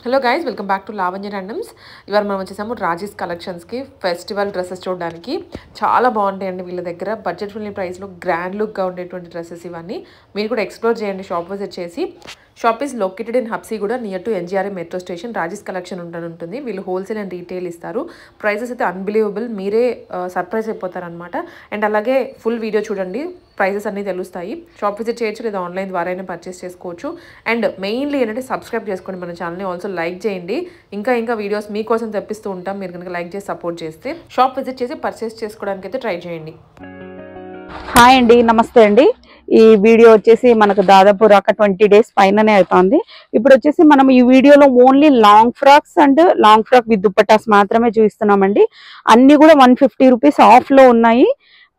Hello guys, welcome back to Lavanya randoms. ఇవాళ మనం వచ్చేసాము రాజీస్ కలెక్షన్స్కి. ఫెస్టివల్ డ్రెస్సెస్ చూడడానికి చాలా బాగుంటాయండి. వీళ్ళ దగ్గర బడ్జెట్ ఫ్రెండ్లీ ప్రైస్లో గ్రాండ్ లుక్గా ఉండేటువంటి డ్రెస్సెస్ ఇవన్నీ. మీరు కూడా ఎక్స్ప్లోర్ చేయండి షాప్ విజిట్ చేసి. Shop is located in Habsiguda near to NGRM metro station. Raji's collection ఉంటుంది. వీళ్ళు హోల్సేల్ అండ్ రీటైల్ ఇస్తారు. ప్రైసెస్ అయితే అన్బిలీవబుల్, మీరే సర్ప్రైజ్ అయిపోతారనమాట. అండ్ అలాగే ఫుల్ వీడియో చూడండి, ప్రైసెస్ అన్నీ తెలుస్తాయి. షాప్ విజిట్ చేయొచ్చు లేదా ఆన్లైన్ ద్వారా అయినా పర్చేస్ చేసుకోవచ్చు. అండ్ మెయిన్లీ ఏంటంటే సబ్స్క్రైబ్ చేసుకోండి మన ఛానల్ని. ఆల్సో లైక్ చేయండి. ఇంకా వీడియోస్ మీకోసం తెప్పిస్తూ ఉంటాం. మీరు కనుక లైక్ చేసి సపోర్ట్ చేస్తే షాప్ విజిట్ చేసి పర్చేస్ చేసుకోవడానికి అయితే ట్రై చేయండి. హాయ్ అండి, నమస్తే అండి. ఈ వీడియో వచ్చేసి మనకు దాదాపు రాక 20 days పైననే అవుతుంది. ఇప్పుడు వచ్చేసి మనం ఈ వీడియోలో only long frocks and long frock with dupattas మాత్రమే చూపిస్తున్నామండి. అన్ని కూడా 150 రూపీస్ ఆఫ్ లో ఉన్నాయి.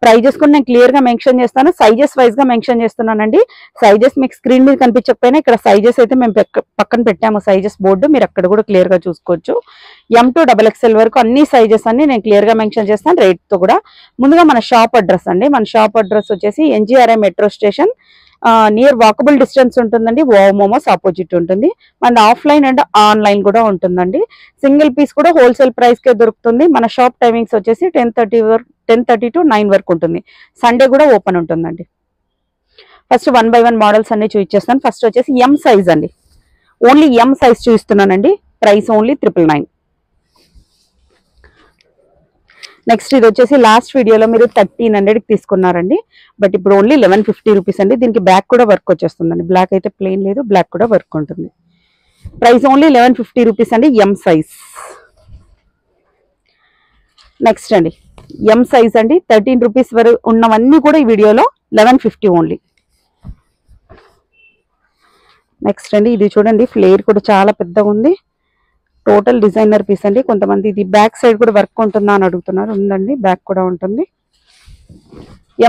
ప్రైజెస్ కూడా నేను క్లియర్ గా మెన్షన్ చేస్తాను. సైజెస్ వైజ్ గా మెన్షన్ చేస్తున్నానండి. సైజెస్ మీకు స్క్రీన్ మీద కనిపించకపోయినా ఇక్కడ సైజెస్ అయితే మేము పక్కన పెట్టాము. సైజెస్ బోర్డు మీరు అక్కడ కూడా క్లియర్ గా చూసుకోవచ్చు. M to XXL వరకు అన్ని సైజెస్ అన్ని నేను క్లియర్ గా మెన్షన్ చేస్తాను, రేట్ తో కూడా. ముందుగా మన షాప్ అడ్రస్ అండి. మన షాప్ అడ్రస్ వచ్చేసి NGRI metro station near walkable distance ఉంటుందండి. వావ్ మోమోస్ ఆపోజిట్ ఉంటుంది. మన ఆఫ్లైన్ అండ్ ఆన్లైన్ కూడా ఉంటుందండి. సింగిల్ పీస్ కూడా హోల్సేల్ ప్రైస్ కే దొరుకుతుంది. మన షాప్ టైమింగ్స్ వచ్చేసి 10:30 to 9 వరకు ఉంటుంది. సండే కూడా ఓపెన్ ఉంటుందండి. ఫస్ట్ 1 by 1 మోడల్స్ అన్ని చూపించేస్తాను. ఫస్ట్ వచ్చేసి M సైజ్ అండి. ఓన్లీ M సైజ్ చూపిస్తున్నానండి. Price only 999. నెక్స్ట్ ఇది వచ్చేసి లాస్ట్ వీడియోలో మీరు 1300కి తీసుకున్నారండి. బట్ ఇప్పుడు ఓన్లీ 1150 రూపీస్ అండి. దీనికి బ్యాక్ కూడా వర్క్ వచ్చేస్తుందండి. బ్లాక్ అయితే ప్లెయిన్ లేదు, బ్లాక్ కూడా వర్క్ ఉంటుంది. ప్రైస్ ఓన్లీ 1150 రూపీస్ అండి. M size. నెక్స్ట్ అండి M సైజ్ అండి. 13 రూపీస్ వరకు ఉన్నవన్నీ కూడా ఈ వీడియోలో 1150 ఓన్లీ. నెక్స్ట్ అండి ఇది చూడండి, ఫ్లేర్ కూడా చాలా పెద్దగా ఉంది. టోటల్ డిజైనర్ పీస్ అండి. కొంతమంది ఇది బ్యాక్ సైడ్ కూడా వర్క్ ఉంటుందా అని అడుగుతున్నారు. ఉందండి, బ్యాక్ కూడా ఉంటుంది.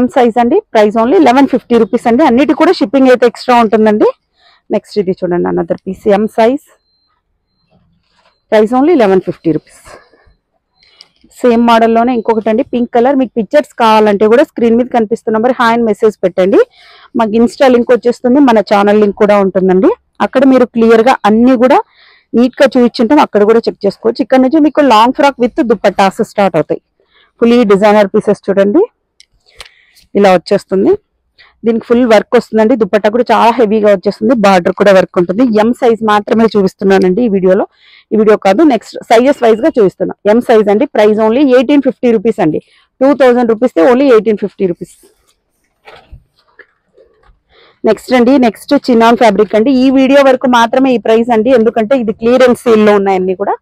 M సైజ్ అండి. ప్రైస్ ఓన్లీ 1150 రూపీస్ అండి. అన్నిటి కూడా షిప్పింగ్ అయితే ఎక్స్ట్రా ఉంటుందండి. నెక్స్ట్ ఇది చూడండి, another piece M size. Price only 1150 rupees. Same మోడల్లోనే ఇంకొకటి అండి, పింక్ కలర్. మీకు పిక్చర్స్ కావాలంటే కూడా స్క్రీన్ మీద కనిపిస్తున్న నెంబర్ హాయ్ అని మెసేజ్ పెట్టండి. మాకు ఇన్స్టా లింక్ వచ్చేస్తుంది, మన ఛానల్ లింక్ కూడా ఉంటుందండి. అక్కడ మీరు క్లియర్గా అన్ని కూడా నీట్ గా చూపించుంటాం, అక్కడ కూడా చెక్ చేసుకోవచ్చు. ఇక్కడ నుంచి మీకు long frock with dupattas start అవుతాయి. ఫుల్లీ డిజైనర్ పీసెస్ చూడండి, ఇలా వచ్చేస్తుంది. దీనికి ఫుల్ వర్క్ వస్తుందండి. దుపట్టా కూడా చాలా హెవీగా వచ్చేస్తుంది. బార్డర్ కూడా వర్క్ ఉంటుంది. M సైజ్ మాత్రమే చూపిస్తున్నానండి ఈ వీడియోలో. ఈ వీడియో కాదు, నెక్స్ట్ సైజెస్ వైజ్ గా చూపిస్తున్నా. M సైజ్ అండి. ప్రైస్ ఓన్లీ 1850 రూపీస్ అండి. 2000 రూపీస్ ఓన్లీ 1850 రూపీస్. నెక్స్ట్ అండి, నెక్స్ట్ చిన్నాన్ ఫ్యాబ్రిక్ అండి. ఈ వీడియో వరకు మాత్రమే ఈ ప్రైస్ అండి, ఎందుకంటే ఇది క్లియరెన్స్ సేల్ లో ఉన్నాయి అన్ని కూడా.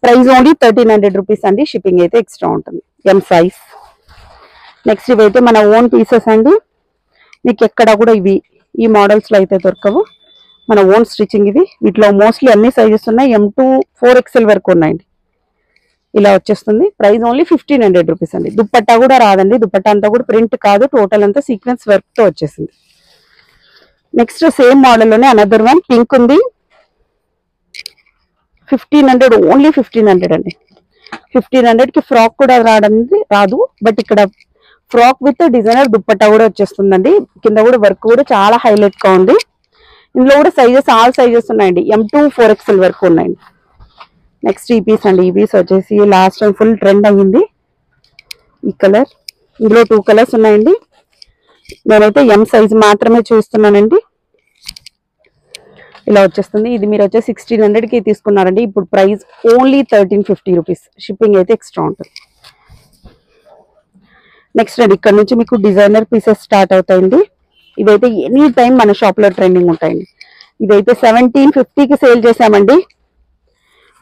ప్రైస్ ఓన్లీ 1300 రూపీస్ అండి. షిప్పింగ్ అయితే ఎక్స్ట్రా ఉంటుంది. M size. నెక్స్ట్ ఇవైతే మన ఓన్ పీసెస్ అండి. మీకు ఎక్కడ కూడా ఇవి ఈ మోడల్స్ లో అయితే దొరకవు. మన ఓన్ స్టిచ్చింగ్ ఇవి. వీటిలో మోస్ట్లీ అన్ని సైజెస్ ఉన్నాయి. M to 4XL వరకు ఉన్నాయండి. ఇలా వచ్చేస్తుంది. ప్రైస్ ఓన్లీ 1500 రూపీస్ అండి. దుపట్టా కూడా రాదండి. దుపట్టా అంతా కూడా ప్రింట్ కాదు, టోటల్ అంతా సీక్వెన్స్ వర్క్ తో వచ్చేసింది. నెక్స్ట్ సేమ్ మోడల్లోనే అనదర్ వన్ పింక్ ఉంది. 1500 ఓన్లీ 1500 అండి. 1500కి ఫ్రాక్ కూడా రాదు. బట్ ఇక్కడ ఫ్రాక్ విత్ డిజైనర్ దుపట్టా కూడా వచ్చేస్తుందండి. కింద కూడా వర్క్ కూడా చాలా హైలైట్ గా ఉంది. ఇందులో కూడా సైజెస్ ఆల్ సైజెస్ ఉన్నాయండి. M to 4XL వరకు ఉన్నాయండి. నెక్స్ట్ ఈ పీస్ అండి. ఈ పీస్ వచ్చేసి లాస్ట్ టైం ఫుల్ ట్రెండ్ అయ్యింది ఈ కలర్. ఇందులో 2 కలర్స్ ఉన్నాయండి. నేనైతే M సైజ్ మాత్రమే చూస్తున్నానండి. ఇలా వచ్చేస్తుంది. ఇది మీరు వచ్చే 1600కి తీసుకున్నారండి. ఇప్పుడు ప్రైస్ ఓన్లీ 1350 రూపీస్. షిప్పింగ్ అయితే ఎక్స్ట్రా ఉంటుంది. నెక్స్ట్ అండి, ఇక్కడ నుంచి మీకు డిజైనర్ పీసెస్ స్టార్ట్ అవుతాయండి. ఇవైతే ఎనీ టైం మన షాప్ లో ట్రెండింగ్ ఉంటాయండి. ఇదైతే 1750కి సేల్ చేసామండి.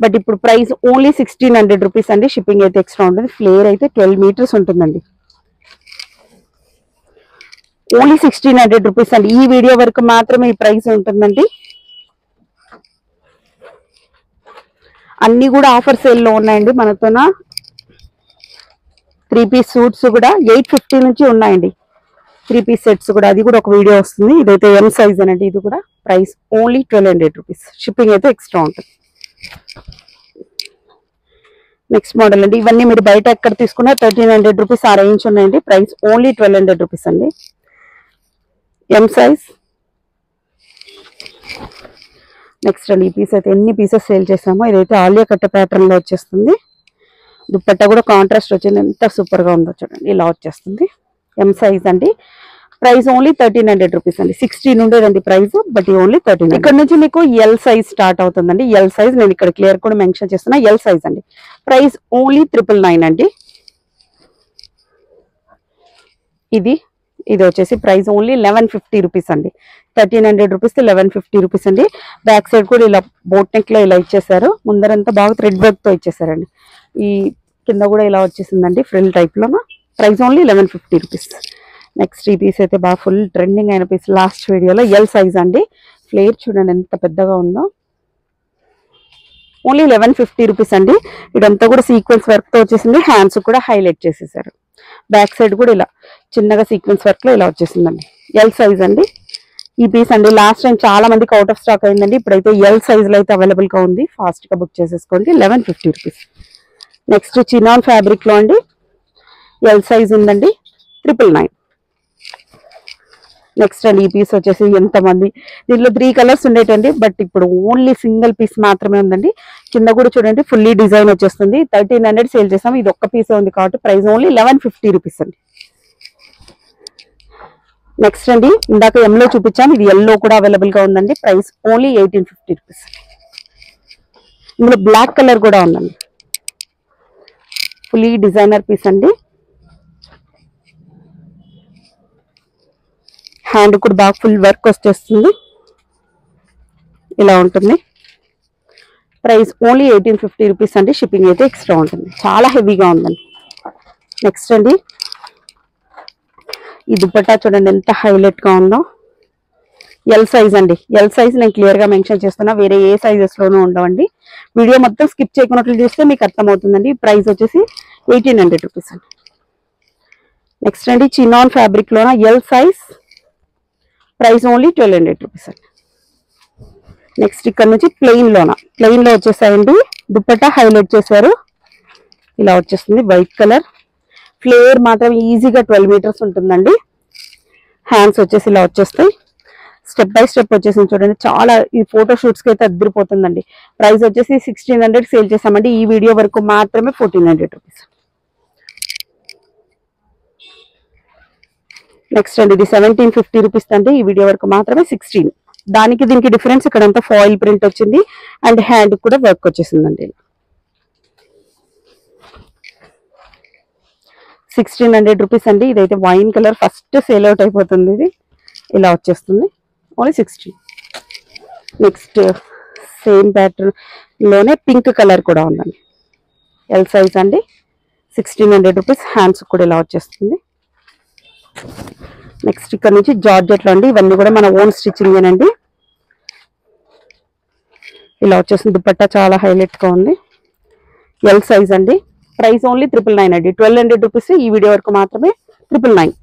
బట్ ఇప్పుడు ప్రైస్ ఓన్లీ 1600 రూపీస్ అండి. షిప్పింగ్ అయితే ఎక్స్ట్రా ఉంటుంది. ఫ్లేర్ అయితే 12 మీటర్స్ ఉంటుందండి. ఓన్లీ 1600 రూపీస్ అండి. ఈ వీడియో వరకు మాత్రమే ఈ ప్రైస్ ఉంటుందండి. అన్ని కూడా ఆఫర్ సేల్ లో ఉన్నాయండి మనతోన. 3 పీస్ సూట్స్ కూడా 850 నుంచి ఉన్నాయండి. 3 పీస్ సెట్స్ కూడా, అది కూడా ఒక వీడియో వస్తుంది. ఇదైతే M సైజ్ అనండి. ఇది కూడా ప్రైస్ ఓన్లీ 1200 రూపీస్. షిప్పింగ్ అయితే ఎక్స్ట్రా ఉంటుంది. నెక్స్ట్ మోడల్ అండి. ఇవన్నీ మీరు బయట ఎక్కడ తీసుకున్నా 1300 రూపీస్ ఆ రేంజ్ ఉన్నాయండి. ప్రైస్ ఓన్లీ 1200 రూపీస్ అండి. M size. నెక్స్ట్ అండి ఈ పీస్ అయితే ఎన్ని పీసెస్ సేల్ చేసామో, ఇదైతే ఆలియా కట్ట ప్యాటర్న్ లో వచ్చేస్తుంది. దుప్పట్టా కూడా కాంట్రాస్ట్ వచ్చింది, ఎంత సూపర్ గా ఉందో చూడండి. ఇలా వచ్చేస్తుంది, ఎం సైజ్ అండి. ప్రైస్ ఓన్లీ 1300 రూపీస్ అండి. 16 ఉండేదండి ప్రైస్, బట్ ఓన్లీ 13. ఇక్కడ నుంచి మీకు ఎల్ సైజ్ స్టార్ట్ అవుతుందండి. ఎల్ సైజ్ నేను ఇక్కడ క్లియర్ కూడా మెన్షన్ చేస్తున్నా, ఎల్ సైజ్ అండి. ప్రైస్ ఓన్లీ 999 అండి. ఇది వచ్చేసి ప్రైస్ ఓన్లీ 1150 రూపీస్ అండి. 1300 రూపీస్ 1150 రూపీస్ అండి. బ్యాక్ సైడ్ కూడా ఇలా బోట్ నెక్ లో ఇలా ఇచ్చేసారు, ముందరంతా బాగా థ్రెడ్ వర్క్ తో ఇచ్చేసారండి. ఈ కింద కూడా ఇలా వచ్చేసిందండి ఫ్రిల్ టైప్ లో. Price only 1150 rupees. నెక్స్ట్ ఈ పీస్ అయితే బాగా ఫుల్ ట్రెండింగ్ అయిన పీస్ లాస్ట్ వీడియోలో, ఎల్ సైజ్ అండి. ఫ్లేర్ చూడండి ఎంత పెద్దగా ఉందో. ఓన్లీ 1150 రూపీస్ అండి. ఇదంతా కూడా సీక్వెన్స్ వర్క్ తో వచ్చేసింది, హ్యాండ్స్ కూడా హైలైట్ చేసేసారు. బ్యాక్ సైడ్ కూడా ఇలా చిన్నగా సీక్వెన్స్ వర్క్ లో ఇలా వచ్చేసిందండి. ఎల్ సైజ్ అండి ఈ పీస్ అండి. లాస్ట్ టైం చాలా మందికి అవుట్ ఆఫ్ స్టాక్ అయిందండి, ఇప్పుడైతే ఎల్ సైజ్ లో అయితే అవైలబుల్ గా ఉంది. ఫాస్ట్ గా బుక్ చేసేసుకోండి, 1150 రూపీస్. నెక్స్ట్ చినాన్ ఫ్యాబ్రిక్ లో అండి, ఎల్ సైజ్ ఉందండి, 999. నెక్స్ట్ అండి ఈ పీస్ వచ్చేసి ఎంతమంది, దీనిలో 3 కలర్స్ ఉండేటండి, బట్ ఇప్పుడు ఓన్లీ సింగిల్ పీస్ మాత్రమే ఉందండి. కింద కూడా చూడండి ఫుల్లీ డిజైన్ వచ్చేస్తుంది. 1300 సేల్ చేసాము, ఇది ఒక్క పీసే ఉంది కాబట్టి ప్రైస్ ఓన్లీ 1150 రూపీస్ అండి. నెక్స్ట్ అండి ఇందాక ఎల్లో చూపించాను, ఇది ఎల్లో కూడా అవైలబుల్ గా ఉందండి. Price only 1850 rupees. ఇందులో బ్లాక్ కలర్ కూడా ఉందండి, ఫుల్లీ డిజైనర్ పీస్ అండి. హ్యాండ్ కూడా బాగా ఫుల్ వర్క్ వచ్చేస్తుంది, ఇలా ఉంటుంది. ప్రైస్ ఓన్లీ 1850 రూపీస్ అండి. షిప్పింగ్ అయితే ఎక్స్ట్రా ఉంటుంది, చాలా హెవీగా ఉందండి. నెక్స్ట్ అండి ఈ దుపట్టా చూడండి ఎంత హైలైట్ గా ఉందో. ఎల్ సైజ్ అండి. ఎల్ సైజ్ నేను క్లియర్ గా మెన్షన్ చేస్తున్నా, వేరే ఏ సైజెస్ లోనూ ఉండవండి. వీడియో మొత్తం స్కిప్ చేయకున్నట్లు చూస్తే మీకు అర్థమవుతుందండి. ప్రైస్ వచ్చేసి 1800 రూపీస్ అండి. నెక్స్ట్ అండి చినాన్ ఫ్యాబ్రిక్ లోన L size, price only 1200 rupees అండి. నెక్స్ట్ ఇక్కడ నుంచి ప్లెయిన్ లో వచ్చేసాయండి. దుపట్టా హైలైట్ చేశారు, ఇలా వచ్చేస్తుంది వైట్ కలర్. ఫ్లేర్ మాత్రం ఈజీగా 12 మీటర్స్ ఉంటుందండి. హ్యాండ్స్ వచ్చేసి ఇలా వచ్చేస్తాయి, స్టెప్ బై స్టెప్ వచ్చేసి చూడండి. చాలా ఈ ఫోటో షూట్స్ కి అయితే అద్దరిపోతుందండి. ప్రైస్ వచ్చేసి 1600 సేల్ చేసామండి. ఈ వీడియో వరకు మాత్రమే 1400 రూపీస్. నెక్స్ట్ అండి ఇది 1750 రూపీస్ అండి. ఈ వీడియో వరకు మాత్రమే 16. దానికి దీనికి డిఫరెన్స్ ఇక్కడంతా ఫాయిల్ ప్రింట్ వచ్చింది అండ్ హ్యాండ్ కూడా వర్క్ వచ్చేసిందండి. 1600 రూపీస్ అండి. ఇదైతే wine colour first sale out అయిపోతుంది, ఇది ఇలా వచ్చేస్తుంది, ఓన్లీ 16. నెక్స్ట్ సేమ్ ప్యాటర్న్ లోనే పింక్ కలర్ కూడా ఉందండి. ఎల్ సైజ్ అండి, 1600 రూపీస్. హ్యాండ్స్ కూడా ఇలా వచ్చేస్తుంది. నెక్స్ట్ ఇక్కడ నుంచి జార్జెట్ లో అండి, ఇవన్నీ కూడా మన ఓన్ స్టిచ్చింగ్ ఏనండి. ఇలా వచ్చేసింది, దుపట్టా చాలా హైలైట్ గా ఉంది. ఎల్ సైజ్ అండి. ప్రైస్ ఓన్లీ 999 అండి. 1200 రూపీస్. ఈ వీడియో వరకు మాత్రమే 999.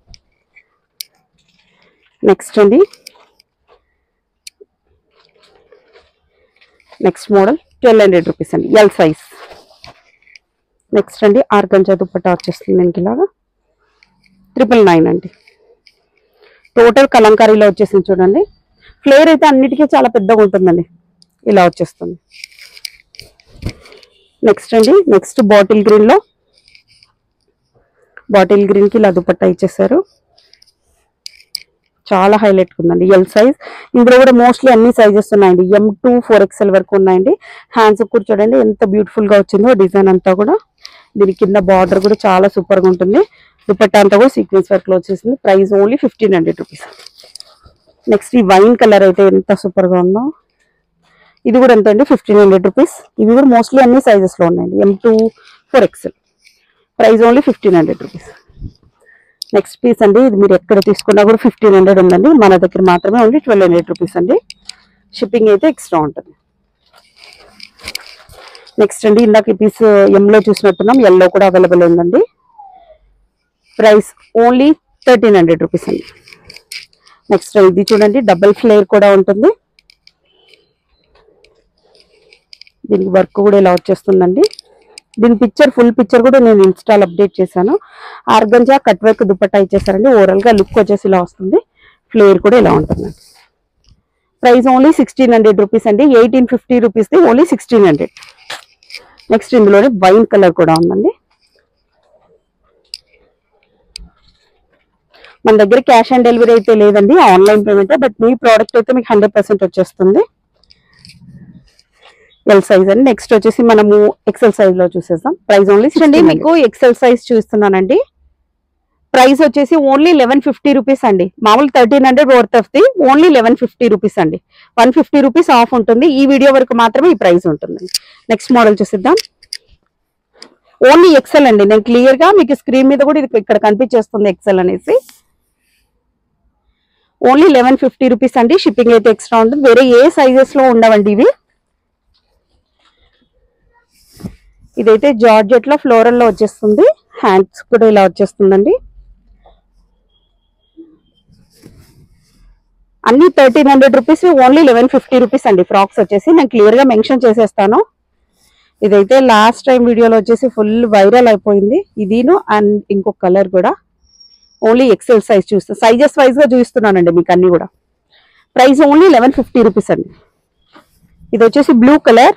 నెక్స్ట్ అండి నెక్స్ట్ మోడల్ 1200 రూపీస్ అండి, ఎల్ సైజ్. నెక్స్ట్ అండి ఆర్గంజా దుపట్టా వచ్చేస్తుంది దీనికి ఇలాగా, 999 అండి. టోటల్ కలంకారీలో వచ్చేసింది చూడండి. ఫ్లేర్ అయితే అన్నిటికీ చాలా పెద్దగా ఉంటుందండి, ఇలా వచ్చేస్తుంది. నెక్స్ట్ అండి నెక్స్ట్ బాటిల్ గ్రీన్ లో, బాటిల్ గ్రీన్ కి ఇలా దుపట్టా ఇచ్చేసారు, చాలా హైలైట్ ఉందండి. L size. ఇందులో కూడా మోస్ట్లీ అన్ని సైజెస్ ఉన్నాయండి, M2 4XL వరకు ఉన్నాయండి. హ్యాండ్స్ కూడా చూడండి ఎంత బ్యూటిఫుల్ గా వచ్చిందో డిజైన్ అంతా కూడా. దీని కింద బార్డర్ కూడా చాలా సూపర్ గా ఉంటుంది. దుపట్టా అంతా కూడా సీక్వెన్స్ వర్క్ లో వచ్చేసింది. Price only 1500 rupees. నెక్స్ట్ ఈ వైన్ కలర్ అయితే ఎంత సూపర్ గా ఉందో, ఇది కూడా ఎంత అండి, 1500 రూపీస్. ఇవి కూడా మోస్ట్లీ అన్ని సైజెస్ లో ఉన్నాయండి, M2 4XL. Price only 1500 rupees. Next piece అండి, ఇది మీరు ఎక్కడ తీసుకున్నా కూడా 1500 ఉందండి. మన దగ్గర మాత్రమే ఓన్లీ 1200 రూపీస్ అండి. షిప్పింగ్ అయితే ఎక్స్ట్రా ఉంటుంది. నెక్స్ట్ అండి ఇందాక ఈ పీస్ ఎంలో చూసినట్టున్నాం, ఎల్లో కూడా అవైలబుల్ ఉందండి. ప్రైస్ ఓన్లీ 1300 రూపీస్ అండి. నెక్స్ట్ ఇది చూడండి డబుల్ ఫ్లేర్ కూడా ఉంటుంది, దీనికి వర్క్ కూడా ఇలా వచ్చేస్తుందండి. దీని పిక్చర్ ఫుల్ పిక్చర్ కూడా నేను ఇన్స్టాల్ అప్డేట్ చేశాను. ఆర్గంజా కట్ వర్క్ దుపట్టా ఇచ్చేసారండి. ఓవరాల్ గా లుక్ వచ్చేసి ఇలా వస్తుంది. ఫ్లేర్ కూడా ఇలా ఉంటుందండి. ప్రైస్ ఓన్లీ 1600 రూపీస్ అండి. 1850 రూపీస్ ది ఓన్లీ 1600. నెక్స్ట్ ఇందులోనే వైన్ కలర్ కూడా ఉందండి. మన దగ్గర క్యాష్ ఆన్ డెలివరీ అయితే లేదండి, online payment. But me product అయితే మీకు 100% వచ్చేస్తుంది. ఎల్ సైజ్ అండి. నెక్స్ట్ వచ్చేసి మనము ఎక్సెల్ సైజ్ లో చూసేద్దాం. ప్రైస్ ఓన్లీ అండి మీకు ఎక్సెల్ సైజ్ చూస్తున్నానండి. ప్రైస్ వచ్చేసి ఓన్లీ 1150 రూపీస్ అండి. మామూలు 1300 worth of the only 1150 rupees అండి. 150 రూపీస్ ఆఫ్ ఉంటుంది. ఈ వీడియో వరకు మాత్రమే ఈ ప్రైస్ ఉంటుంది. నెక్స్ట్ మోడల్ చూసిద్దాం. ఓన్లీ ఎక్సెల్ అండి. నేను క్లియర్ గా మీకు స్క్రీన్ మీద కూడా ఇది ఇక్కడ కనిపించేస్తుంది ఎక్సెల్ అనేసి. ఓన్లీ 1150 రూపీస్ అండి. షిప్పింగ్ అయితే ఎక్స్ట్రా ఉంటుంది. వేరే ఏ సైజెస్ లో ఉండవండి ఇవి. ఇదైతే జార్జెట్ లో ఫ్లోరల్ లో వచ్చేస్తుంది. హ్యాండ్స్ కూడా ఇలా వచ్చేస్తుందండి. అన్ని 1300 రూపీస్, ఓన్లీ 1150 రూపీస్ అండి. ఫ్రాక్స్ వచ్చేసి నేను క్లియర్ గా మెన్షన్ చేసేస్తాను. ఇదైతే లాస్ట్ టైం వీడియోలో వచ్చేసి ఫుల్ వైరల్ అయిపోయింది. ఇదిను అండ్ ఇంకొక కలర్ కూడా. ఓన్లీ ఎక్సెల్ సైజ్ చూస్తాను, సైజెస్ వైజ్ గా చూపిస్తున్నానండి మీకు అన్ని కూడా. ప్రైస్ ఓన్లీ 1150 రూపీస్ అండి. ఇది వచ్చేసి బ్లూ కలర్.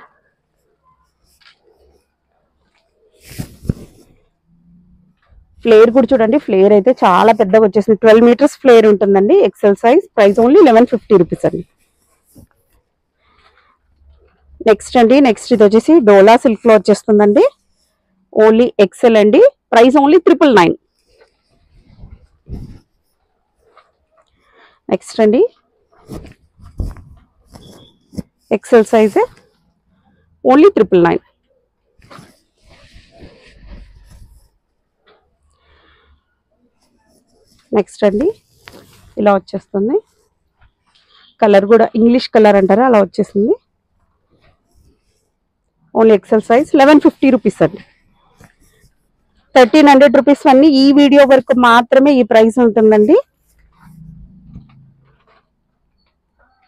ఫ్లేర్ కూడా చూడండి, ఫ్లేర్ అయితే చాలా పెద్దగా వచ్చేసింది. 12 మీటర్స్ ఫ్లేర్ ఉంటుందండి. XL size. Price only 1150 rupees అండి. నెక్స్ట్ అండి, నెక్స్ట్ ఇది వచ్చేసి డోలా సిల్క్ లో వచ్చేస్తుందండి. ఓన్లీ ఎక్సెల్ అండి. Price only 999. నెక్స్ట్ అండి ఎక్సెల్ సైజ్ ఓన్లీ 999. నెక్స్ట్ అండి ఇలా వచ్చేస్తుంది. కలర్ కూడా ఇంగ్లీష్ కలర్ అంటారా అలా వచ్చేసింది. ఓన్లీ ఎక్సెల్ సైజ్ 1150 రూపీస్ అండి. 1300 రూపీస్ అన్ని ఈ వీడియో వరకు మాత్రమే ఈ ప్రైస్ ఉంటుందండి.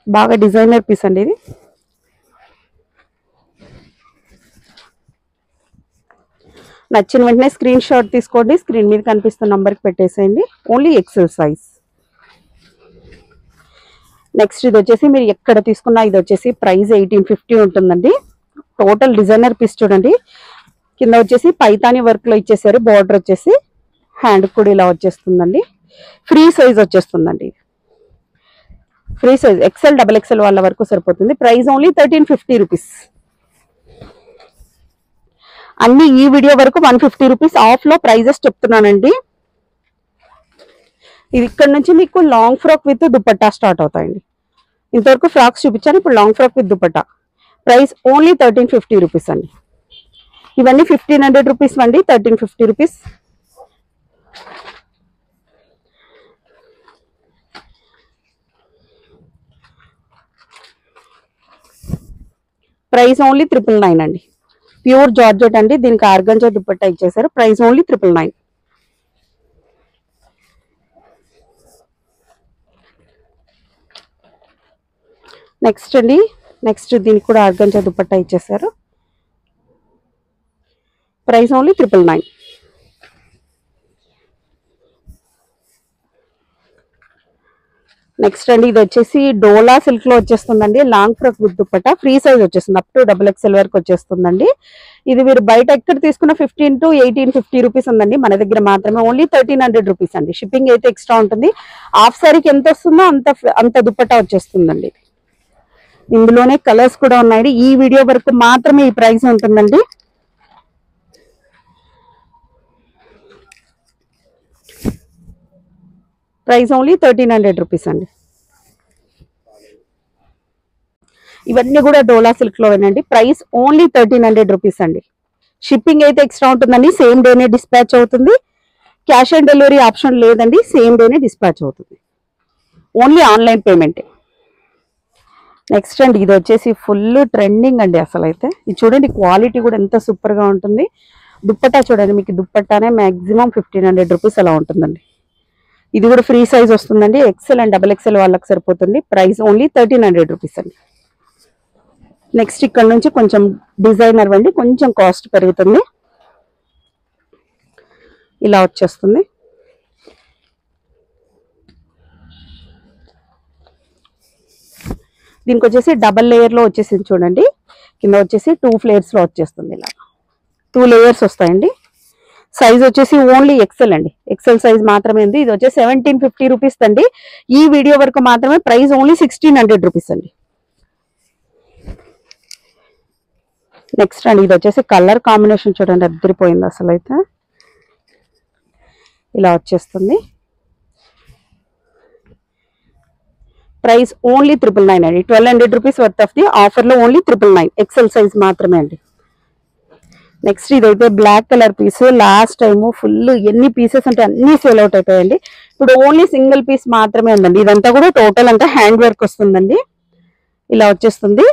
బాగా డిజైనర్ పీస్ అండి ఇది. నచ్చిన వెంటనే స్క్రీన్ షాట్ తీసుకోండి. స్క్రీన్ మీద కనిపిస్తున్న నంబర్కి పెట్టేసేయండి. Only XL size. నెక్స్ట్ ఇది వచ్చేసి మీరు ఎక్కడ తీసుకున్నా ఇది వచ్చేసి ప్రైస్ 1850 ఉంటుందండి. టోటల్ డిజైనర్ పీస్ చూడండి. కింద వచ్చేసి పైతాని వర్క్ లో ఇచ్చేసారు. బార్డర్ వచ్చేసి హ్యాండ్ కూడా ఇలా వచ్చేస్తుందండి. ఫ్రీ సైజ్ వచ్చేస్తుందండి. Free size XL double XL వాళ్ళ వరకు సరిపోతుంది. Price only 1350 rupees. అన్ని ఈ వీడియో వరకు 150 రూపీస్ ఆఫ్ లో ప్రైజెస్ చెప్తున్నానండి. ఇది ఇక్కడ నుంచి మీకు long frock with dupatta start అవుతాయండి. ఇంతవరకు ఫ్రాక్స్ చూపించాను, ఇప్పుడు long frock with dupatta. Price only 1350 rupees అండి. ఇవన్నీ 1500 రూపీస్ అండి. 1350 రూపీస్. ప్రైస్ ఓన్లీ 999 అండి. ప్యూర్ జార్జెట్ అండి. దీనికి ఆర్గంజా దుపట్టా ఇచ్చేసారు. Price only 999. నెక్స్ట్ అండి, నెక్స్ట్ దీనికి కూడా ఆర్గంజా దుపట్టా ఇచ్చేసారు. Price only 999. నెక్స్ట్ అండి ఇది వచ్చేసి డోలా సిల్క్ లో వచ్చేస్తుందండి. Long frock with dupatta. Free size వచ్చేస్తుంది. అప్ టు డబుల్ ఎక్స్ఎల్ వరకు వచ్చేస్తుందండి. ఇది మీరు బయట ఎక్కడ తీసుకున్న 15 to 1850 రూపీస్ ఉందండి. మన దగ్గర మాత్రమే ఓన్లీ 1300 రూపీస్ అండి. షిప్పింగ్ అయితే ఎక్స్ట్రా ఉంటుంది. హాఫ్ సారీకి ఎంత వస్తుందో అంత దుపట్టా వచ్చేస్తుందండి. ఇందులోనే కలర్స్ కూడా ఉన్నాయి. ఈ వీడియో వరకు మాత్రమే ఈ ప్రైస్ ఉంటుందండి. ప్రైస్ ఓన్లీ 1300 రూపీస్ అండి. ఇవన్నీ కూడా డోలా సిల్క్ లోనేనండి. ప్రైస్ ఓన్లీ 1300 రూపీస్ అండి. షిప్పింగ్ అయితే ఎక్స్ట్రా ఉంటుందండి. సేమ్ డేనే డిస్పాచ్ అవుతుంది. క్యాష్ ఆన్ డెలివరీ ఆప్షన్ లేదండి. సేమ్ డేనే డిస్పాచ్ అవుతుంది. ఓన్లీ ఆన్లైన్ పేమెంటే. నెక్స్ట్ అండి ఇది వచ్చేసి ఫుల్ ట్రెండింగ్ అండి. అసలు అయితే ఇది చూడండి, క్వాలిటీ కూడా ఎంత సూపర్ గా ఉంటుంది. దుప్పట్టా చూడండి, మీకు దుప్పట్టానే మాక్సిమం 1500 రూపీస్ అలా ఉంటుందండి. ఇది కూడా ఫ్రీ సైజ్ వస్తుందండి. ఎక్సెల్ అండ్ డబుల్ ఎక్సెల్ వాళ్ళకి సరిపోతుంది. ప్రైస్ ఓన్లీ 1300 రూపీస్ అండి. నెక్స్ట్ ఇక్కడ నుంచి కొంచెం డిజైనర్ అండి, కొంచెం కాస్ట్ పెరుగుతుంది. ఇలా వచ్చేస్తుంది. దీనికి వచ్చేసి డబల్ లేయర్ లో వచ్చేసింది చూడండి. కింద వచ్చేసి 2 ఫ్లేయర్స్ లో వచ్చేస్తుంది. ఇలా 2 లేయర్స్ వస్తాయండి. సైజ్ వచ్చేసి ఓన్లీ ఎక్సెల్ అండి, ఎక్సెల్ సైజ్ మాత్రమే ఉంది. ఇది వచ్చేసి 1750 రూపీస్ అండి. ఈ వీడియో వరకు మాత్రమే. ప్రైస్ ఓన్లీ 1600 రూపీస్ అండి. నెక్స్ట్ అండి ఇది వచ్చేసి కలర్ కాంబినేషన్ చూడండి, అద్దరిపోయింది అసలు. అయితే ఇలా వచ్చేస్తుంది. ప్రైస్ ఓన్లీ 999 అండి. 1200 rupees worth of the offer లో ఓన్లీ 999 ఎక్సెల్ సైజ్ మాత్రమే అండి. నెక్స్ట్ ఇదైతే black colour piece. Last time full ఎన్ని పీసెస్ అంటే అన్ని సేల్ అవుట్ అయిపోయాయండి. ఇప్పుడు ఓన్లీ సింగిల్ పీస్ మాత్రమే ఉందండి. ఇదంతా కూడా టోటల్ అంతా హ్యాండ్ వర్క్ వస్తుందండి. ఇలా వచ్చేస్తుంది.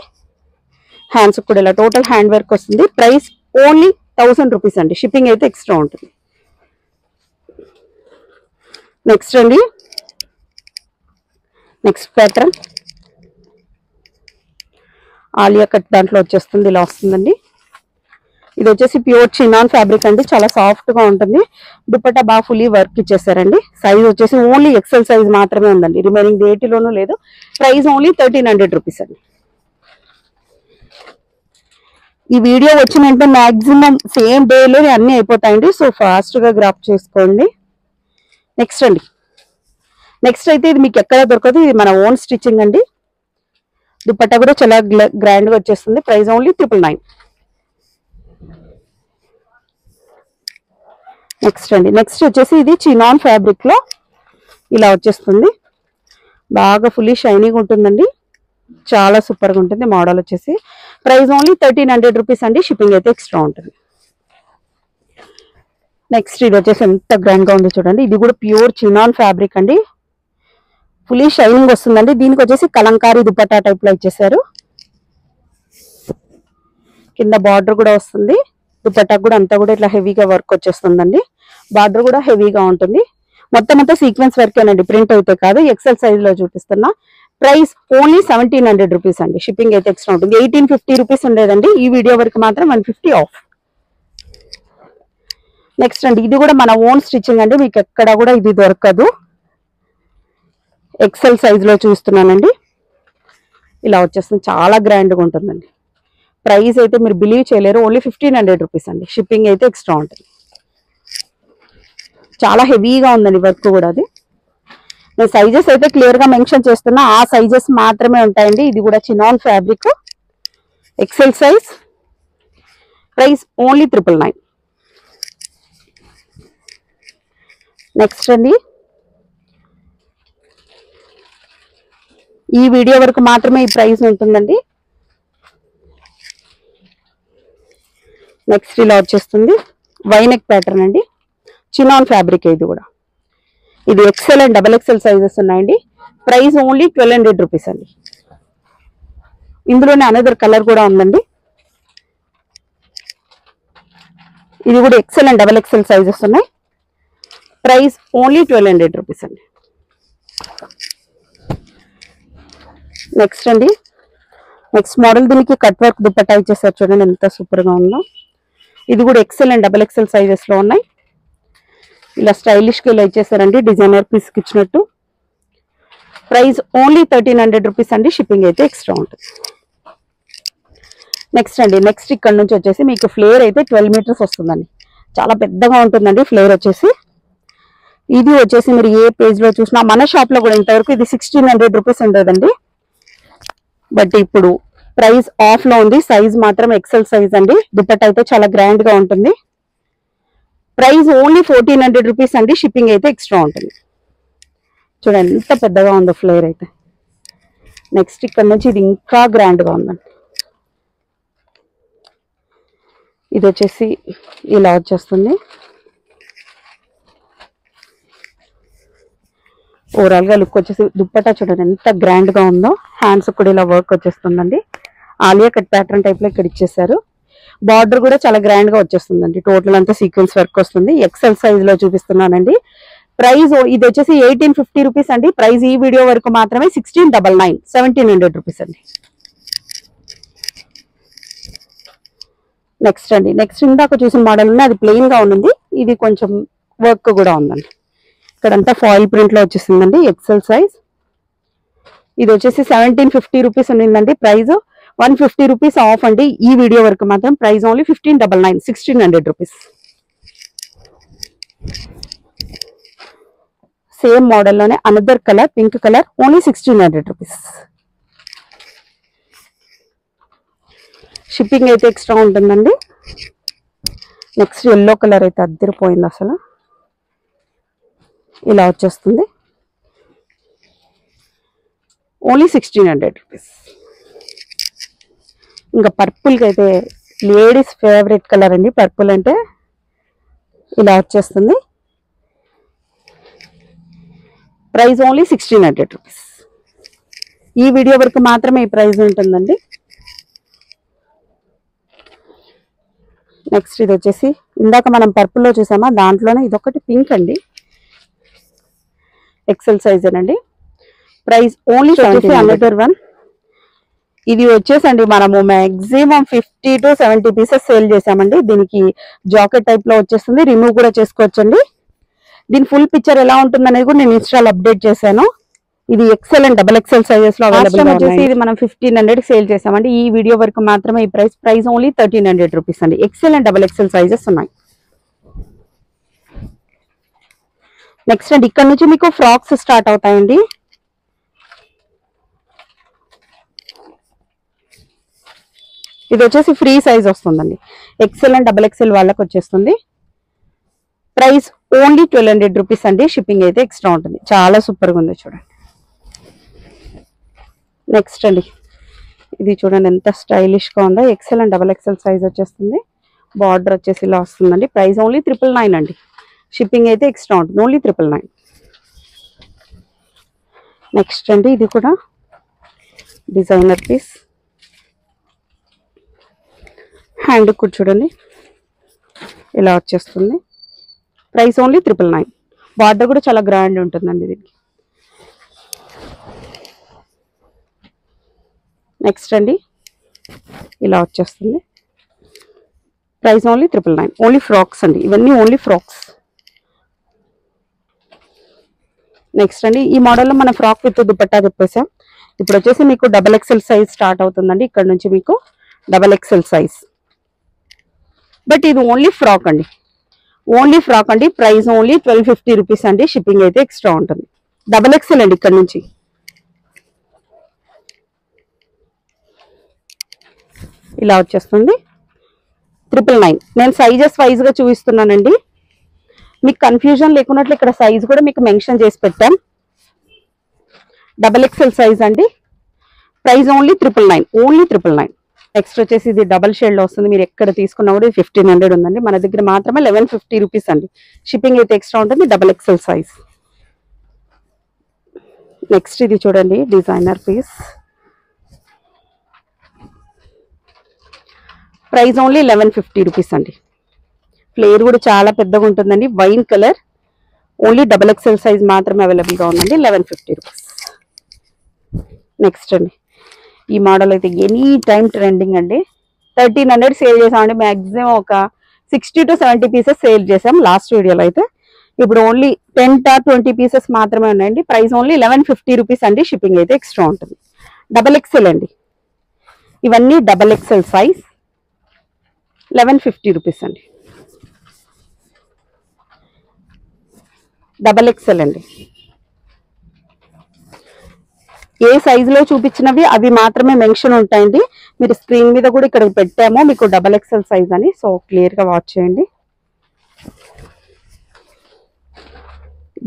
హ్యాండ్స్ కూడా ఇలా టోటల్ హ్యాండ్ వర్క్ వస్తుంది. ప్రైస్ ఓన్లీ 1000 రూపీస్ అండి. షిప్పింగ్ అయితే ఎక్స్ట్రా ఉంటుంది. నెక్స్ట్ అండి నెక్స్ట్ ప్యాటర్న్ ఆలియా కట్ దాంట్లో వచ్చేస్తుంది. ఇలా వస్తుందండి. ఇది వచ్చేసి ప్యూర్ చినాన్ ఫ్యాబ్రిక్ అండి, చాలా సాఫ్ట్ గా ఉంటుంది. దుపట్టా బాగా ఫుల్లీ వర్క్ ఇచ్చేసారండి. సైజ్ వచ్చేసి ఓన్లీ ఎక్సెల్ సైజ్ మాత్రమే ఉందండి. రిమైనింగ్ వేటిలోనూ లేదు. ప్రైస్ ఓన్లీ 1300 రూపీస్ అండి. ఈ వీడియో వచ్చిన వెంటనే మాక్సిమం సేమ్ డేలో అన్ని అయిపోతాయండి. సో ఫాస్ట్ గా గ్రాప్ చేసుకోండి. నెక్స్ట్ అండి నెక్స్ట్ అయితే ఇది మీకు ఎక్కడ దొరకదు. ఇది మన ఓన్ స్టిచ్చింగ్ అండి. దుపట్టా కూడా చాలా గ్రాండ్ గా వచ్చేస్తుంది. Price only 999. నెక్స్ట్ అండి నెక్స్ట్ వచ్చేసి ఇది చినాన్ ఫ్యాబ్రిక్ లో ఇలా వచ్చేస్తుంది. బాగా ఫుల్లీ షైనింగ్ ఉంటుందండి. చాలా సూపర్ గా ఉంటుంది. మోడల్ వచ్చేసి ప్రైస్ ఓన్లీ 1300 రూపీస్ అండి. షిప్పింగ్ అయితే ఎక్స్ట్రా ఉంటుంది. నెక్స్ట్ ఇది వచ్చేసి ఎంత గ్రాండ్ గా ఉంది చూడండి. ఇది కూడా ప్యూర్ చినాన్ ఫ్యాబ్రిక్ అండి. ఫుల్లీ షైనింగ్ వస్తుందండి. దీనికి వచ్చేసి కలంకారీ దుపట్టా టైప్ లో ఇచ్చేసారు. కింద బార్డర్ కూడా వస్తుంది. దుపట్టా కూడా అంతా కూడా ఇట్లా హెవీగా వర్క్ వచ్చేస్తుందండి. బార్డర్ కూడా హెవీగా ఉంటుంది. మొత్తం అంతా సీక్వెన్స్ వర్క్ అండి, ప్రింట్ అయితే కాదు. ఎక్సెల్ సైజ్ లో చూపిస్తున్నా. ప్రైస్ ఓన్లీ 1700 రూపీస్ అండి. షిప్పింగ్ అయితే ఎక్స్ట్రా ఉంటుంది. 1850 రూపీస్ ఉండేదండి. ఈ వీడియో వరకు మాత్రం 150 ఆఫ్. నెక్స్ట్ అండి ఇది కూడా మన ఓన్ స్టిచ్చింగ్ అండి. మీకు ఎక్కడ కూడా ఇది దొరకదు. ఎక్సెల్ సైజ్ లో చూస్తున్నానండి. ఇలా వచ్చేస్తుంది. చాలా గ్రాండ్ గా ఉంటుందండి. ప్రైస్ అయితే మీరు బిలీవ్ చేయలేరు. ఓన్లీ 1500 రూపీస్ అండి. షిప్పింగ్ అయితే ఎక్స్ట్రా ఉంటుంది. చాలా హెవీగా ఉందండి వర్క్ కూడా. అది నేను సైజెస్ అయితే క్లియర్ గా మెన్షన్ చేస్తున్నా. ఆ సైజెస్ మాత్రమే ఉంటాయండి. ఇది కూడా chinon fabric XL size. Price only 999. Next అండి ఈ వీడియో వరకు మాత్రమే ఈ ప్రైస్ ఉంటుందండి. నెక్స్ట్ ఇలా వచ్చేస్తుంది. వైనెక్ ప్యాటర్న్ అండి. చినాన్ ఫ్యాబ్రిక్ ఇది కూడా. ఇది XL and double XL sizes ఉన్నాయండి. ప్రైస్ ఓన్లీ 1200 రూపీస్ అండి. ఇందులోనే అనదర్ కలర్ కూడా ఉందండి. ఇది కూడా XL and double XL sizes ఉన్నాయి. ప్రైస్ ఓన్లీ 1200 రూపీస్ అండి. నెక్స్ట్ అండి నెక్స్ట్ మోడల్. దీనికి కట్ వర్క్ దుపట్టా ఇచ్చేసారు చూడండి, ఎంత సూపర్ గా ఉందో. ఇది కూడా XL and double XL sizes లో ఉన్నాయి. ఇలా స్టైలిష్ గా ఇలా ఇచ్చేసారండి, డిజైనర్ పీస్ కి ఇచ్చినట్టు. ప్రైస్ ఓన్లీ 1300 రూపీస్ అండి. షిప్పింగ్ అయితే ఎక్స్ట్రా ఉంటుంది. నెక్స్ట్ అండి నెక్స్ట్ ఇక్కడ నుంచి వచ్చేసి మీకు ఫ్లేర్ అయితే 12 మీటర్స్ వస్తుందండి. చాలా పెద్దగా ఉంటుందండి ఫ్లేర్ వచ్చేసి. ఇది వచ్చేసి మీరు ఏ పేజ్ లో చూసినా, మన షాప్ లో కూడా ఇంతవరకు ఇది 1600 రూపీస్ ఉండేదండి. బట్ ఇప్పుడు ప్రైస్ ఆఫ్ లో ఉంది. సైజ్ మాత్రం ఎక్సెల్ సైజ్ అండి. దుపట్టా అయితే చాలా గ్రాండ్ గా ఉంటుంది. ప్రైస్ ఓన్లీ 1400 రూపీస్ అండి. షిప్పింగ్ అయితే ఎక్స్ట్రా ఉంటుంది. చూడండి ఎంత పెద్దగా ఉందో ఫ్లేర్ అయితే. నెక్స్ట్ ఇక్కడ నుంచి ఇది ఇంకా గ్రాండ్ గా ఉందండి. ఇది వచ్చేసి ఇలా వచ్చేస్తుంది. ఓవరాల్ గా లుక్ వచ్చేసి దుపట్టా చూడండి ఎంత గ్రాండ్ గా ఉందో. హ్యాండ్స్ కూడా ఇలా వర్క్ వచ్చేస్తుందండి. ఆలియా కట్ ప్యాటర్న్ టైప్ లో ఇక్కడ ఇచ్చేసారు. బార్డర్ కూడా చాలా గ్రాండ్ గా వచ్చేస్తుందండి. టోటల్ అంతా సీక్వెన్స్ వర్క్ వస్తుంది. ఎక్సెల్ సైజ్ లో చూపిస్తున్నానండి. ప్రైస్ ఇది వచ్చేసి 1850 రూపీస్ అండి. ప్రైస్ ఈ వీడియో వరకు మాత్రమే 1699, 1700 రూపీస్ అండి. నెక్స్ట్ అండి నెక్స్ట్ ఇందాక చూసిన మోడల్ ఉంది, అది ప్లెయిన్ గా ఉంది. ఇది కొంచెం వర్క్ కూడా ఉందండి. ఇక్కడంతా ఫాయిల్ ప్రింట్ లో వచ్చేసిందండి. XL size. ఇది వచ్చేసి 1750 రూపీస్ ఉండిందండి ప్రైస్. 150 రూపీస్ ఆఫ్ అండి ఈ వీడియో వరకు మాత్రం. Price only 1599, 1600 rupees. సేమ్ మోడల్లోనే another colour, pink colour, only 1600 rupees. Shipping అయితే ఎక్స్ట్రా ఉంటుందండి. నెక్స్ట్ ఎల్లో కలర్ అయితే అద్దరిపోయింది అసలు. ఇలా వచ్చేస్తుంది, ఓన్లీ 1600 రూపీస్. ఇంకా పర్పుల్కి అయితే లేడీస్ ఫేవరెట్ కలర్ అండి. పర్పుల్ అంటే ఇలా వచ్చేస్తుంది. Price only 1600 rupees. ఈ వీడియో వరకు మాత్రమే ఈ ప్రైస్ ఉంటుందండి. నెక్స్ట్ ఇది వచ్చేసి ఇందాక మనం పర్పుల్లో చూసామా, దాంట్లోనే ఇదొకటి పింక్ అండి. ఎక్సెల్ సైజ్ అండి. Price only 1700. వన్ ఇది వచ్చేసండి మనము మాక్సిమం 50 to 70 పీసెస్ సేల్ చేసామండి. దీనికి జాకెట్ టైప్ లో వచ్చేస్తుంది, రిమూవ్ కూడా చేసుకోవచ్చండి. దీని ఫుల్ పిక్చర్ ఎలా ఉంటుంది అనేది కూడా నేను ఇన్స్టాల్ అప్డేట్ చేశాను. ఇది XL and double XL sizes లో అవైలబుల్ వచ్చేసి ఇది మనం 1500 సేల్ చేసామండి. ఈ వీడియో వరకు మాత్రమే ఈ ప్రైస్ ఓన్లీ 1300 రూపీస్ అండి. XL and double XL sizes ఉన్నాయి. నెక్స్ట్ అండి ఇక్కడ నుంచి మీకు ఫ్రాక్స్ స్టార్ట్ అవుతాయండి. ఇది వచ్చేసి ఫ్రీ సైజ్ వస్తుందండి. ఎక్సెల్ అండ్ డబల్ ఎక్సెల్ వాళ్ళకి వచ్చేస్తుంది. ప్రైస్ ఓన్లీ 1200 రూపీస్ అండి. షిప్పింగ్ అయితే ఎక్స్ట్రా ఉంటుంది. చాలా సూపర్గా ఉంది చూడండి. నెక్స్ట్ అండి ఇది చూడండి ఎంత స్టైలిష్గా ఉందో. XL and double XL size వచ్చేస్తుంది. బార్డర్ వచ్చేసి ఇలా వస్తుందండి. ప్రైస్ ఓన్లీ 999 అండి. షిప్పింగ్ అయితే ఎక్స్ట్రా ఉంటుంది, ఓన్లీ 999. నెక్స్ట్ అండి ఇది కూడా డిజైనర్ పీస్. హ్యాండ్ కూడా చూడండి ఇలా వచ్చేస్తుంది. Price only 999. బార్డర్ కూడా చాలా గ్రాండ్ ఉంటుందండి దీనికి. నెక్స్ట్ అండి ఇలా వచ్చేస్తుంది. Price only 999. ఓన్లీ ఫ్రాక్స్ అండి, ఇవన్నీ ఓన్లీ ఫ్రాక్స్. నెక్స్ట్ అండి ఈ మోడల్లో మన ఫ్రాక్ విత్ దుపట్టా చెప్పేసాం. ఇప్పుడు వచ్చేసి మీకు డబల్ ఎక్సెల్ సైజ్ స్టార్ట్ అవుతుందండి. ఇక్కడ నుంచి మీకు డబల్ ఎక్సెల్ సైజ్, బట్ ఇది ఓన్లీ ఫ్రాక్ అండి. ఓన్లీ ఫ్రాక్ అండి. ప్రైస్ ఓన్లీ 1250 రూపీస్ అండి. షిప్పింగ్ అయితే ఎక్స్ట్రా ఉంటుంది. డబల్ ఎక్సెల్ అండి. ఇక్కడ నుంచి ఇలా వచ్చేస్తుంది. 999. నేను సైజెస్ వైజ్ గా చూపిస్తున్నానండి, మీకు కన్ఫ్యూజన్ లేకున్నట్లు ఇక్కడ సైజ్ కూడా మీకు మెన్షన్ చేసి పెట్టాం. డబల్ ఎక్సెల్ సైజ్ అండి. Price only 999, only 999. నెక్స్ట్ వచ్చేసి ఇది డబల్ షేడ్ లో వస్తుంది. మీరు ఎక్కడ తీసుకున్నా కూడా 1500 ఉందండి. మన దగ్గర మాత్రమే 1150 రూపీస్ అండి. షిప్పింగ్ అయితే ఎక్స్ట్రా ఉంటుంది. Double XL size. నెక్స్ట్ ఇది చూడండి designer piece. Price only 1150 rupees అండి. ఫ్లేర్ కూడా చాలా పెద్దగా ఉంటుందండి. Wine colour, only double XL size మాత్రమే అవైలబుల్గా ఉందండి. 1150 రూపీస్. నెక్స్ట్ అండి ఈ మోడల్ అయితే ఎనీ టైం ట్రెండింగ్ అండి. 1300 సేల్ చేసామండి. మ్యాక్సిమం ఒక 60 to 70 పీసెస్ సేల్ చేసాం లాస్ట్ వీడియోలో అయితే. ఇప్పుడు ఓన్లీ 10 to 20 పీసెస్ మాత్రమే ఉన్నాయండి. ప్రైస్ ఓన్లీ 1150 రూపీస్ అండి. షిప్పింగ్ అయితే ఎక్స్ట్రా ఉంటుంది. డబల్ ఎక్సెల్ అండి. ఇవన్నీ డబల్ ఎక్సెల్ సైజ్, 1150 రూపీస్ అండి. డబల్ ఎక్సెల్ అండి. ఏ సైజులో చూపించినవి అవి మాత్రమే మెన్షన్ ఉంటాయండి. మీరు స్క్రీన్ మీద కూడా ఇక్కడ పెట్టామో మీకు డబల్ ఎక్సెల్ సైజ్ అని, సో క్లియర్గా వాచ్ చేయండి.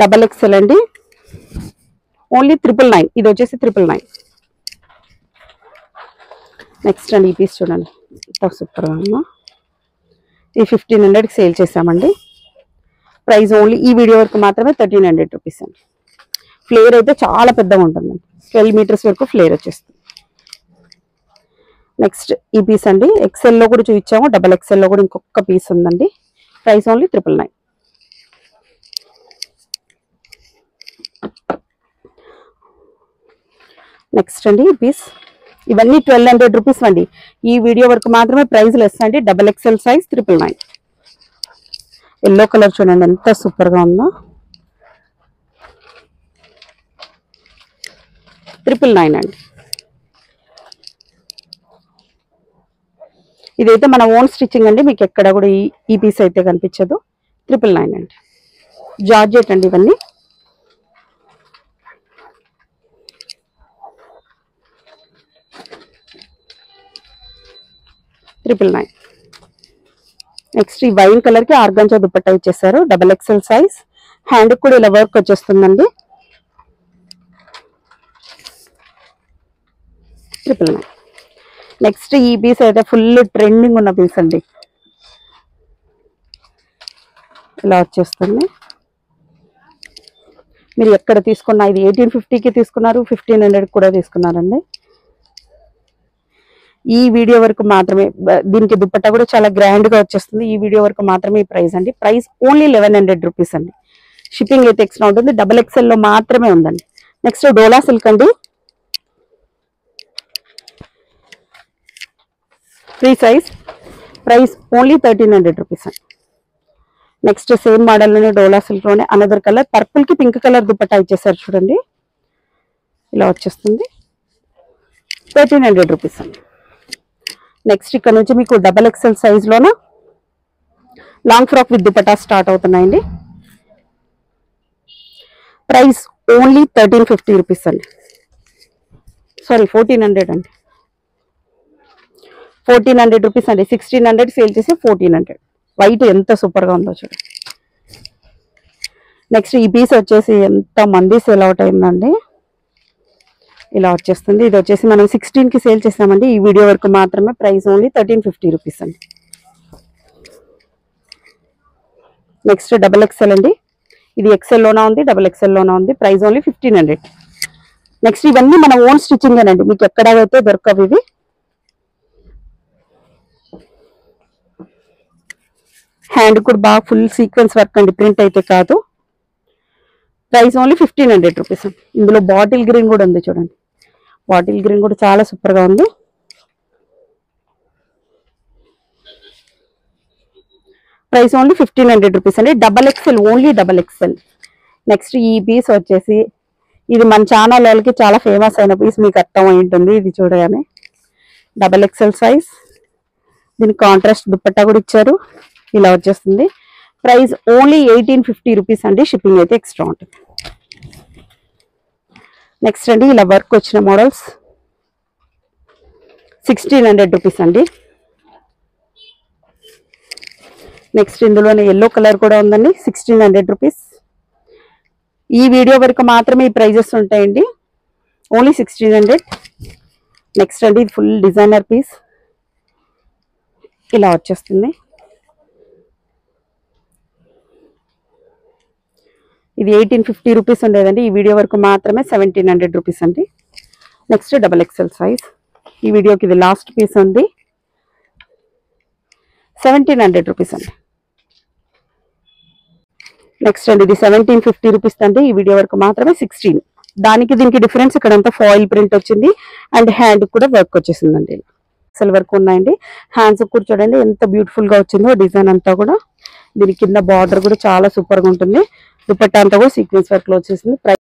డబల్ ఎక్సెల్ అండి. ఓన్లీ 999. ఇది వచ్చేసి 999. నెక్స్ట్ అండి ఈ పీస్ చూడండి ఎంత సూపర్గా ఉందో. ఇది 1500కి సేల్ చేసామండి. ప్రైస్ ఓన్లీ ఈ వీడియో వరకు మాత్రమే 1300 రూపీస్ అండి. ఫ్లేర్ అయితే చాలా పెద్దగా ఉంటుందండి. 12 మీటర్స్ వరకు ఫ్లేర్ వచ్చేస్తుంది. నెక్స్ట్ ఈ పీస్ అండి. ఎక్సెల్లో కూడా చూపించాము, డబల్ ఎక్సెల్లో కూడా ఇంకొక పీస్ ఉందండి. Price only 999. నెక్స్ట్ అండి ఈ పీస్. ఇవన్నీ 1200 రూపీస్ అండి. ఈ వీడియో వరకు మాత్రమే ప్రైస్ లెస్ అండి. Double XL size 999. Yellow colour చూడండి ఎంత సూపర్గా ఉందో. 999 అండి. ఇదైతే మన ఓన్ స్టిచ్చింగ్ అండి, మీకు ఎక్కడ కూడా ఈ పీస్ అయితే కనిపించదు. 999 అండి. జార్జెట్ అండి ఇవన్నీ. నెక్స్ట్ ఈ వైన్ కలర్ కి ఆర్గాంజా దుపట్టా ఇచ్చేసారు, XXL సైజ్. హ్యాండ్ కూడా ఇలా వర్క్ వచ్చేస్తుందండి. 999. నెక్స్ట్ ఈ పీస్ అయితే ఫుల్ ట్రెండింగ్ ఉన్న పీస్ అండి. ఇలా వచ్చేస్తుంది. మీరు ఎక్కడ తీసుకున్నా ఇది 1850కి తీసుకున్నారు, 1500 కూడా తీసుకున్నారండి. ఈ వీడియో వరకు మాత్రమే, దీనికి దుపట్టా కూడా చాలా గ్రాండ్ గా వచ్చేస్తుంది. ఈ వీడియో వరకు మాత్రమే ఈ ప్రైస్ అండి. ప్రైస్ ఓన్లీ 1100 రూపీస్ అండి. షిప్పింగ్ అయితే ఎక్స్ట్రా ఉంటుంది. XXL లో మాత్రమే ఉందండి. నెక్స్ట్ డోలా సిల్క్ అండి, free size. Price only 1300 rupees అండి. నెక్స్ట్ సేమ్ మోడల్ లోనే డోలా సిల్క్ లోనే అనదర్ కలర్, పర్పుల్ కి పింక్ కలర్ దుపట్టా ఇచ్చేసారు చూడండి. ఇలా వచ్చేస్తుంది. 1300 రూపీస్ అండి. నెక్స్ట్ ఇక్కడ నుంచి మీకు XXL సైజ్ లోన long frock with dupatta start అవుతున్నాయండి. ప్రైస్ ఓన్లీ 1350 రూపీస్ అండి. సారీ 1400 అండి. 1400 రూపీస్ అండి. 1600 సేల్ చేసి 1400. వైట్ ఎంత సూపర్ గా ఉందో చూడండి. నెక్స్ట్ ఈ పీస్ వచ్చేసి ఎంత మంది సేల్ అవుట్ అయిందండి. ఇలా వచ్చేస్తుంది. ఇది వచ్చేసి మనం 16కి సేల్ చేసామండి. ఈ వీడియో వరకు మాత్రమే. ప్రైస్ ఓన్లీ 1350 రూపీస్ అండి. నెక్స్ట్ XXL అండి. ఇది XL లోనా ఉంది, XXL లోనా ఉంది. Price only 1500. నెక్స్ట్ ఇవన్నీ మన ఓన్ స్టిచ్చింగ్ అండి, మీకు ఎక్కడైతే దొరకవు ఇవి. హ్యాండ్ కూడా బాగా ఫుల్ సీక్వెన్స్ వర్క్ అండి, ప్రింట్ అయితే కాదు. ప్రైస్ ఓన్లీ 1500 రూపీస్ అండి. ఇందులో బాటిల్ గ్రీన్ కూడా ఉంది చూడండి. బాటిల్ గ్రీన్ కూడా చాలా సూపర్ గా ఉంది. ప్రైస్ ఓన్లీ 1500 రూపీస్ అండి. XXL only XXL. నెక్స్ట్ ఈ పీస్ వచ్చేసి ఇది మన ఛానల్ వాళ్ళకి చాలా ఫేమస్ అయిన పీస్, మీకు అర్థం అయి ఉంటుంది. ఇది చూడగానే XXL సైజ్. దీనికి కాంట్రాస్ట్ దుపట్టా కూడా ఇచ్చారు. ఇలా వచ్చేస్తుంది. ప్రైస్ ఓన్లీ 1850 రూపీస్ అండి. షిప్పింగ్ అయితే ఎక్స్ట్రా ఉంటుంది. నెక్స్ట్ అండి ఇలా వర్క్ వచ్చిన మోడల్స్ 1600 రూపీస్ అండి. నెక్స్ట్ ఇందులోనే ఎల్లో కలర్ కూడా ఉందండి. 1600 రూపీస్. ఈ వీడియో వరకు మాత్రమే ఈ ప్రైజెస్ ఉంటాయండి. ఓన్లీ 1600. నెక్స్ట్ అండి ఇది ఫుల్ డిజైనర్ పీస్. ఇలా వచ్చేస్తుంది. ఇది 1850 రూపీస్ ఉండేదండి. ఈ వీడియో వరకు మాత్రమే 1700 రూపీస్ అండి. Next XXL size. ఈ వీడియోకి ఇది లాస్ట్ పీస్ ఉంది. 1700 రూపీస్ అండి. నెక్స్ట్ అండి ఇది 1750 రూపీస్ అండి. ఈ వీడియో వరకు మాత్రమే 16. దానికి దీనికి డిఫరెన్స్ ఇక్కడంతా ఫాయిల్ ప్రింట్ వచ్చింది అండ్ హ్యాండ్ కూడా వర్క్ వచ్చేసిందండి. అసలు వర్క్ ఉన్నాయండి. హ్యాండ్స్ కూడా చూడండి ఎంత బ్యూటిఫుల్ గా వచ్చిందో డిజైన్ అంతా కూడా. దీని కింద బార్డర్ కూడా చాలా సూపర్ గా ఉంటుంది. దుపట్టా అంతా కూడా సీక్వెన్స్ వర్క్ లో వచ్చేసింది.